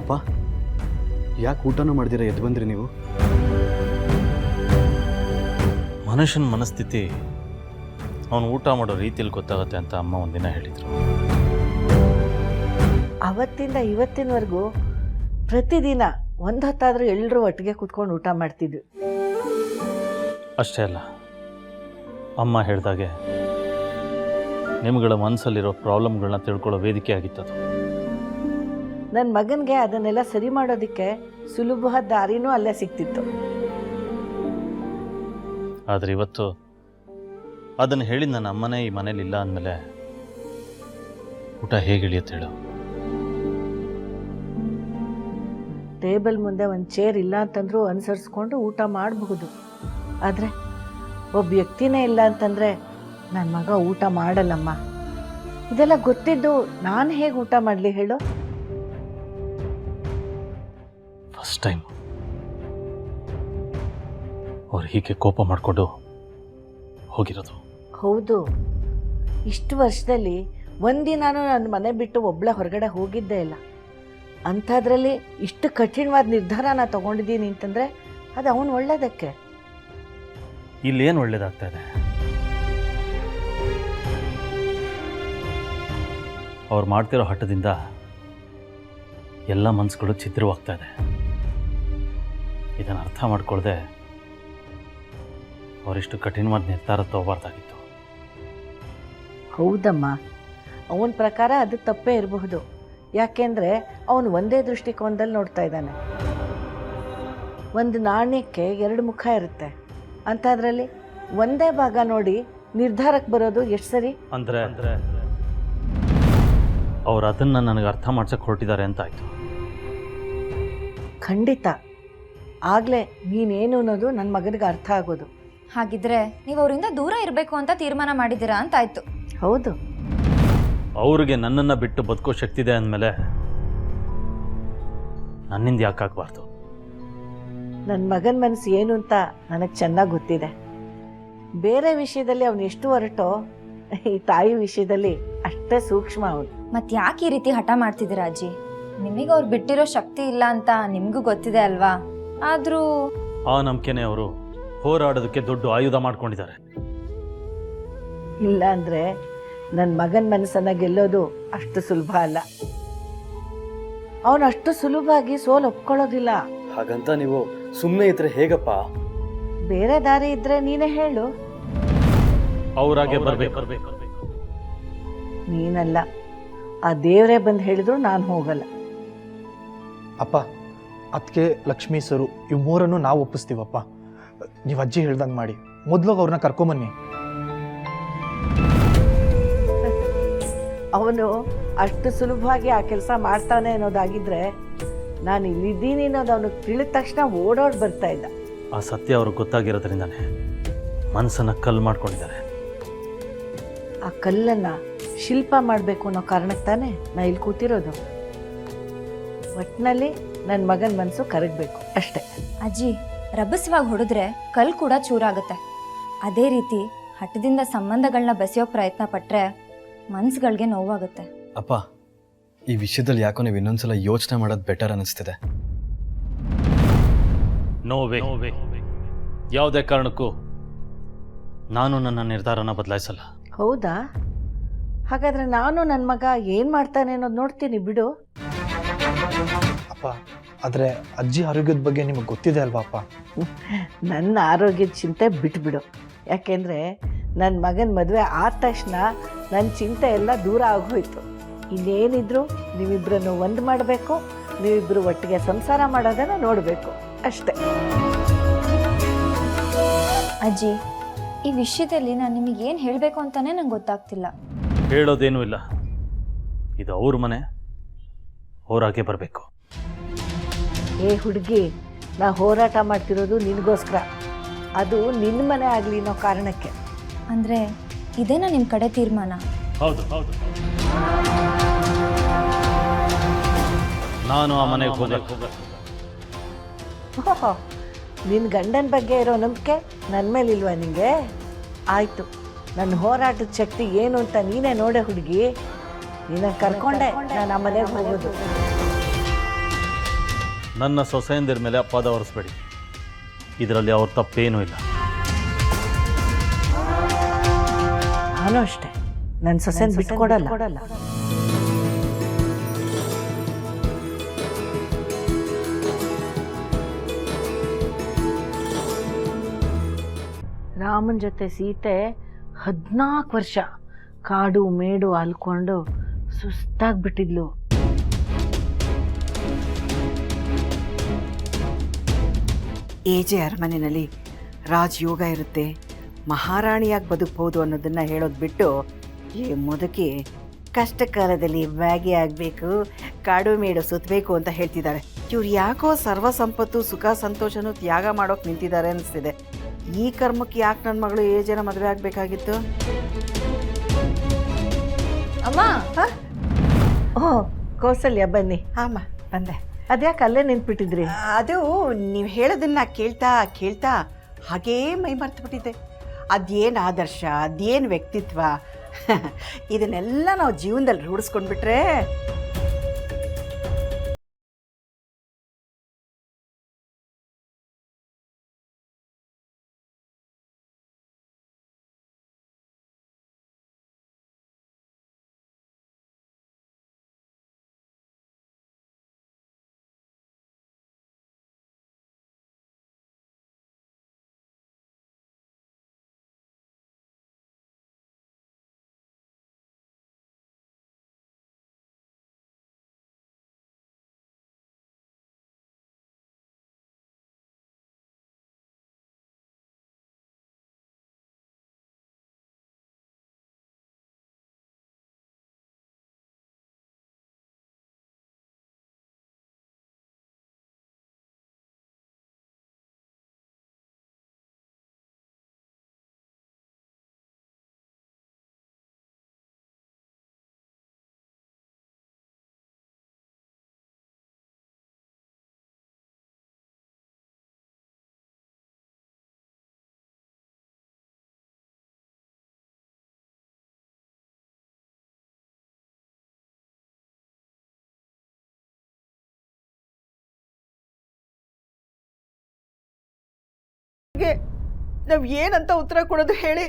ಅಪ್ಪ, ಯಾಕೆ ಊಟನೂ ಮಾಡ್ದಿರ ಎದ್ದು ಬಂದ್ರಿ ನೀವು? ಮನುಷ್ಯನ ಮನಸ್ಥಿತಿ ಅವನು ಊಟ ಮಾಡೋ ರೀತಿಯಲ್ಲಿ ಗೊತ್ತಾಗುತ್ತೆ ಅಂತ ಅಮ್ಮ ಒಂದಿನ ಹೇಳಿದರು. ಅವತ್ತಿಂದ ಇವತ್ತಿನವರೆಗೂ ಪ್ರತಿದಿನ ಒಂದು ಹೊತ್ತಾದರೂ ಎಲ್ಲರೂ ಒಟ್ಟಿಗೆ ಕೂತ್ಕೊಂಡು ಊಟ ಮಾಡ್ತಿದ್ವಿ. ಅಷ್ಟೇ ಅಲ್ಲ, ಅಮ್ಮ ಹೇಳಿದಾಗೆ ನಿಮ್ಗಳ ಮನಸ್ಸಲ್ಲಿರೋ ಪ್ರಾಬ್ಲಮ್ಗಳನ್ನ ತಿಳ್ಕೊಳ್ಳೋ ವೇದಿಕೆ ಆಗಿತ್ತದು. ನನ್ನ ಮಗನಿಗೆ ಅದನ್ನೆಲ್ಲ ಸರಿ ಮಾಡೋದಕ್ಕೆ ಸುಲಭವಾದ ದಾರಿನೂ ಅಲ್ಲೇ ಸಿಕ್ತಿತ್ತು. ಆದರೆ ಇವತ್ತು ಅದನ್ನು ಹೇಳಿದ ನನ್ನ ಅಮ್ಮನೇ ಈ ಮನೇಲಿ ಇಲ್ಲ ಅಂದಮೇಲೆ ಊಟ ಹೇಗೆ ಇಳಿಯುತ್ತೆ ಹೇಳು? ಟೇಬಲ್ ಮುಂದೆ ಒಂದು ಚೇರ್ ಇಲ್ಲ ಅಂತಂದ್ರೂ ಅನುಸರಿಸ್ಕೊಂಡು ಊಟ ಮಾಡಬಹುದು. ಆದರೆ ಒಬ್ಬ ವ್ಯಕ್ತಿನೇ ಇಲ್ಲ ಅಂತಂದರೆ ನನ್ನ ಮಗ ಊಟ ಮಾಡಲ್ಲಮ್ಮ. ಇದೆಲ್ಲ ಗೊತ್ತಿದ್ದು ನಾನು ಹೇಗೆ ಊಟ ಮಾಡಲಿ ಹೇಳು? ಫಸ್ಟ್ ಟೈಮ್ ಅವ್ರು ಹೀಗೆ ಕೋಪ ಮಾಡಿಕೊಂಡು ಹೋಗಿರೋದು. ಹೌದು, ಇಷ್ಟು ವರ್ಷದಲ್ಲಿ ಒಂದಿನಾನು ನನ್ನ ಮನೆ ಬಿಟ್ಟು ಒಬ್ಬಳೆ ಹೊರಗಡೆ ಹೋಗಿದ್ದೇ ಇಲ್ಲ. ಅಂಥದ್ರಲ್ಲಿ ಇಷ್ಟು ಕಠಿಣವಾದ ನಿರ್ಧಾರನ ತಗೊಂಡಿದ್ದೀನಿ ಅಂತಂದರೆ ಅದು ಅವನು ಒಳ್ಳೇದಕ್ಕೆ. ಇಲ್ಲೇನು ಒಳ್ಳೇದಾಗ್ತಾ ಇದೆ? ಅವ್ರು ಮಾಡ್ತಿರೋ ಹಠದಿಂದ ಎಲ್ಲ ಮನಸ್ಸುಗಳು ಛಿದ್ರವಾಗ್ತಾ ಇದೆ. ಇದನ್ನು ಅರ್ಥ ಮಾಡ್ಕೊಳ್ದೆ ಅವರಿಷ್ಟು ಕಠಿಣವಾದ ನಿರ್ಧಾರ ತಗೋಬಾರ್ದಾಗಿತ್ತು. ಹೌದಮ್ಮ, ಅವನ ಪ್ರಕಾರ ಅದು ತಪ್ಪೇ ಇರಬಹುದು. ಯಾಕೆಂದರೆ ಅವನು ಒಂದೇ ದೃಷ್ಟಿಕೋನದಲ್ಲಿ ನೋಡ್ತಾ ಇದ್ದಾನೆ. ಒಂದು ನಾಣ್ಯಕ್ಕೆ ಎರಡು ಮುಖ ಇರುತ್ತೆ. ಅಂಥದ್ರಲ್ಲಿ ಒಂದೇ ಭಾಗ ನೋಡಿ ನಿರ್ಧಾರಕ್ಕೆ ಬರೋದು ಎಷ್ಟು ಸರಿ? ಅಂದರೆ ಅವ್ರು ಅದನ್ನು ನನಗೆ ಅರ್ಥ ಮಾಡ್ಸಕ್ಕೆ ಹೊರಟಿದ್ದಾರೆ ಅಂತ ಆಯಿತು. ಖಂಡಿತ ಆಗಲೇ ನೀನೇನು ಅನ್ನೋದು ನನ್ನ ಮಗನಿಗೆ ಅರ್ಥ ಆಗೋದು. ಹಾಗಿದ್ರೆ ನೀವು ಅವರಿಂದ ದೂರ ಇರಬೇಕು ಅಂತ ತೀರ್ಮಾನ ಮಾಡಿದ್ದೀರಾ ಅಂತ ಆಯ್ತು. ಹೌದು, ಅವ್ರಿಗೆ ನನ್ನನ್ನು ಬಿಟ್ಟು ಬದುಕೋ ಶಕ್ತಿ ಇದೆ ಅಂದಮೇಲೆ ನನ್ನಿಂದ ಯಾಕಾಗಬಾರ್ದು? ನನ್ನ ಮಗನ ಮನಸ್ಸು ಏನು ಅಂತ ನನಗೆ ಚೆನ್ನಾಗಿ ಗೊತ್ತಿದೆ. ಬೇರೆ ವಿಷಯದಲ್ಲಿ ಅವನು ಎಷ್ಟು ಹೊರಟೋ ಈ ತಾಯಿ ವಿಷಯದಲ್ಲಿ ಅಷ್ಟೇ ಸೂಕ್ಷ್ಮ ಅವನು. ಮತ್ತೆ ಯಾಕೆ ಈ ರೀತಿ ಹಠ ಮಾಡ್ತಿದ್ದೀರಾ ಅಜ್ಜಿ? ನಿಮಗೆ ಅವ್ರು ಬಿಟ್ಟಿರೋ ಶಕ್ತಿ ಇಲ್ಲ ಅಂತ ನಿಮಗೂ ಗೊತ್ತಿದೆ ಅಲ್ವಾ? ಆದರೂ ಆ ನಂಬಿಕೆನೇ ಅವರು ಹೋರಾಡೋದಕ್ಕೆ ದೊಡ್ಡ ಆಯುಧ ಮಾಡ್ಕೊಂಡಿದ್ದಾರೆ. ಇಲ್ಲ ಅಂದರೆ ನನ್ನ ಮಗನ ಮನಸ್ಸನ್ನು ಗೆಲ್ಲೋದು ಅಷ್ಟು ಸುಲಭ ಅಲ್ಲ. ಅವನು ಅಷ್ಟು ಸುಲಭವಾಗಿ ಸೋಲು ಒಪ್ಕೊಳ್ಳೋದಿಲ್ಲ. ಹಾಗಂತ ನೀವು ಸುಮ್ಮನೆ ಇದ್ರೆ ಹೇಗಪ್ಪ? ಬೇರೆ ದಾರಿ ಇದ್ರೆ ನೀನೇ ಹೇಳು. ಅವರಾಗೆ ಬರಬೇಕು. ನೀನಲ್ಲ, ಆ ದೇವರೇ ಬಂದು ಹೇಳಿದ್ರು ನಾನು ಹೋಗಲ್ಲ. ಅಪ್ಪ, ಅದಕ್ಕೆ ಲಕ್ಷ್ಮೀ ಸರು ಇವ್ ಮೂರನ್ನು ನಾವು ಒಪ್ಪಿಸ್ತೀವಪ್ಪ. ನೀವು ಅಜ್ಜಿ ಹೇಳ್ದಂಗೆ ಮಾಡಿ. ಮೊದಲಾಗ ಅವ್ರನ್ನ ಕರ್ಕೊಂಬನ್ನಿ. ಅವನು ಅಷ್ಟು ಸುಲಭವಾಗಿ ಆ ಕೆಲಸ ಮಾಡ್ತಾನೆ ಅನ್ನೋದಾಗಿದ್ರೆ ನಾನು ಇಲ್ಲಿದ್ದೀನಿ ಅನ್ನೋದು ಅವನಿಗೆ ತಿಳಿದ ತಕ್ಷಣ ಓಡೋಡಿ ಬರ್ತಾ ಇದ್ದ. ಆ ಸತ್ಯ ಅವ್ರಿಗೆ ಗೊತ್ತಾಗಿರೋದ್ರಿಂದಾನೆ ಮನಸ್ಸನ್ನು ಕಲ್ಲು ಮಾಡ್ಕೊಂಡಿದ್ದಾರೆ. ಆ ಕಲ್ಲನ್ನು ಶಿಲ್ಪ ಮಾಡಬೇಕು ಅನ್ನೋ ಕಾರಣಕ್ಕೆ ತಾನೇ ನಾ ಇಲ್ಲಿ ಕೂತಿರೋದು. ಒಟ್ಟಿನಲ್ಲಿ ನನ್ನ ಮಗನ ಮನಸ್ಸು ಕರಗಬೇಕು ಅಷ್ಟೇ. ಅಜ್ಜಿ, ರಭಸವಾಗಿ ಹೊಡೆದ್ರೆ ಕಲ್ ಕೂಡ ಚೂರಾಗುತ್ತೆ. ಅದೇ ರೀತಿ ಹಠದಿಂದ ಸಂಬಂಧಗಳನ್ನ ಬೆಸೆಯೋ ಪ್ರಯತ್ನ ಪಟ್ಟರೆ ಮನ್ಸುಗಳಿಗೆ ನೋವಾಗುತ್ತೆ. ಅಪ್ಪ, ಈ ವಿಷಯದಲ್ಲಿ ಯಾಕೋ ನೀವು ಇನ್ನೊಂದ್ಸಲ ಯೋಚನೆ ಮಾಡೋದು ಬೆಟರ್ ಅನ್ನಿಸ್ತಿದೆ. ನೋವೇ ಯಾವುದೇ ಕಾರಣಕ್ಕೂ ನಾನು ನನ್ನ ನಿರ್ಧಾರನ ಬದಲಾಯಿಸಲ್ಲ. ಹೌದಾ? ಹಾಗಾದರೆ ನಾನು ನನ್ನ ಮಗ ಏನು ಮಾಡ್ತಾನೆ ಅನ್ನೋದು ನೋಡ್ತೀನಿ ಬಿಡು. ಅಪ್ಪ, ಆದರೆ ಅಜ್ಜಿ ಆರೋಗ್ಯದ ಬಗ್ಗೆ ನಿಮಗೆ ಗೊತ್ತಿದೆ ಅಲ್ವಾ ಅಪ್ಪ? ನನ್ನ ಆರೋಗ್ಯದ ಚಿಂತೆ ಬಿಟ್ಬಿಡು. ಯಾಕೆಂದರೆ ನನ್ನ ಮಗನ ಮದುವೆ ಆದ ತಕ್ಷಣ ನನ್ನ ಚಿಂತೆ ಎಲ್ಲ ದೂರ ಆಗೋಯ್ತು. ಇನ್ನೇನಿದ್ರು ನೀವಿಬ್ಬರನ್ನು ಒಂದು ಮಾಡಬೇಕು, ನೀವಿಬ್ಬರು ಒಟ್ಟಿಗೆ ಸಂಸಾರ ಮಾಡೋದನ್ನು ನೋಡಬೇಕು ಅಷ್ಟೇ. ಅಜ್ಜಿ, ಈ ವಿಷಯದಲ್ಲಿ ನಾನು ನಿಮಗೆ ಏನು ಹೇಳಬೇಕು ಅಂತಾನೆ ನಂಗೆ ಗೊತ್ತಾಗ್ತಿಲ್ಲ. ಹೇಳೋದೇನೂ ಇಲ್ಲ. ಇದು ಅವ್ರ ಮನೆ, ಅವರಾಗೆ ಬರಬೇಕು. ಏ ಹುಡುಗಿ, ನಾ ಹೋರಾಟ ಮಾಡ್ತಿರೋದು ನಿನಗೋಸ್ಕರ. ಅದು ನಿನ್ನ ಮನೆ ಆಗಲಿ ಅನ್ನೋ ಕಾರಣಕ್ಕೆ. ಅಂದರೆ ಇದೇನಾ ನಿಮ್ಮ ಕಡೆ ತೀರ್ಮಾನ? ಹೌದು, ನಾನು ಆ ಮನೆಗೆ ಹೋಗಬೇಕು. ಓಹೋ, ನಿನ್ನ ಗಂಡನ ಬಗ್ಗೆ ಇರೋ ನಂಬಿಕೆ ನನ್ನ ಮೇಲೆ ಇಲ್ವಾ ನಿನಗೆ? ಆಯಿತು, ನನ್ನ ಹೋರಾಟದ ಶಕ್ತಿ ಏನು ಅಂತ ನೀನೇ ನೋಡೆ ಹುಡುಗಿ. ನಿನ್ನ ಕರ್ಕೊಂಡೆ ನಾನು ಆ ಮನೆಗೆ ಹೋಗೋದು. ನನ್ನ ಸೊಸೆಯಂದಿರ ಮೇಲೆ ಅಪವಾದ ಹೊರಿಸ್ಬೇಡಿ. ಇದರಲ್ಲಿ ಅವ್ರ ತಪ್ಪೇನೂ ಇಲ್ಲ. ನಾನು ಅಷ್ಟೇ, ನನ್ನ ಸೊಸೆನ ಬಿಟ್ಕೊಡಲ್ಲ. ರಾಮನ ಜೊತೆ ಸೀತೆ 14 ವರ್ಷ ಕಾಡು ಮೇಡು ಅಲ್ಕೊಂಡು ಸುಸ್ತಾಗ್ಬಿಟ್ಟಿದ್ಲು. ಎಜೆ ಅರಮನೆಯಲ್ಲಿ ರಾಜಯೋಗ ಇರುತ್ತೆ, ಮಹಾರಾಣಿಯಾಗಿ ಬದುಕ್ಬೋದು ಅನ್ನೋದನ್ನು ಹೇಳೋದು ಬಿಟ್ಟು ಈ ಮುದುಕಿ ಕಷ್ಟ ಕಾಲದಲ್ಲಿ ಭಾಗಿ ಆಗಬೇಕು, ಕಾಡು ಮೇಡು ಸುತ್ತಬೇಕು ಅಂತ ಹೇಳ್ತಿದ್ದಾರೆ. ಇವ್ರು ಯಾಕೋ ಸರ್ವ ಸಂಪತ್ತು ಸುಖ ಸಂತೋಷನೂ ತ್ಯಾಗ ಮಾಡೋಕೆ ನಿಂತಿದ್ದಾರೆ ಅನಿಸ್ತಿದೆ. ಈ ಕರ್ಮಕ್ಕೆ ಯಾಕೆ ನನ್ನ ಮಗಳು ಏಜನ ಮದುವೆ ಆಗಬೇಕಾಗಿತ್ತು? ಅಮ್ಮ, ಓ ಕೌಸಲ್ಯ ಬನ್ನಿ. ಅಮ್ಮ ಬಂದೆ. ಅದ್ಯಾಕೆ ಅಲ್ಲೇ ನಿಂತ್ಬಿಟ್ಟಿದ್ರಿ? ಅದು ನೀವು ಹೇಳೋದನ್ನ ಕೇಳ್ತಾ ಕೇಳ್ತಾ ಹಾಗೇ ಮೈ ಮರ್ತುಬಿಟ್ಟಿದ್ದೆ. ಅದೇನು ಆದರ್ಶ, ಅದೇನು ವ್ಯಕ್ತಿತ್ವ, ಇದನ್ನೆಲ್ಲ ನಾವು ಜೀವನದಲ್ಲಿ ರೂಢಿಸ್ಕೊಂಡ್ಬಿಟ್ರೆ ನಾವು ಏನಂತ ಉತ್ತರ ಕೊಡೋದು ಹೇಳಿ?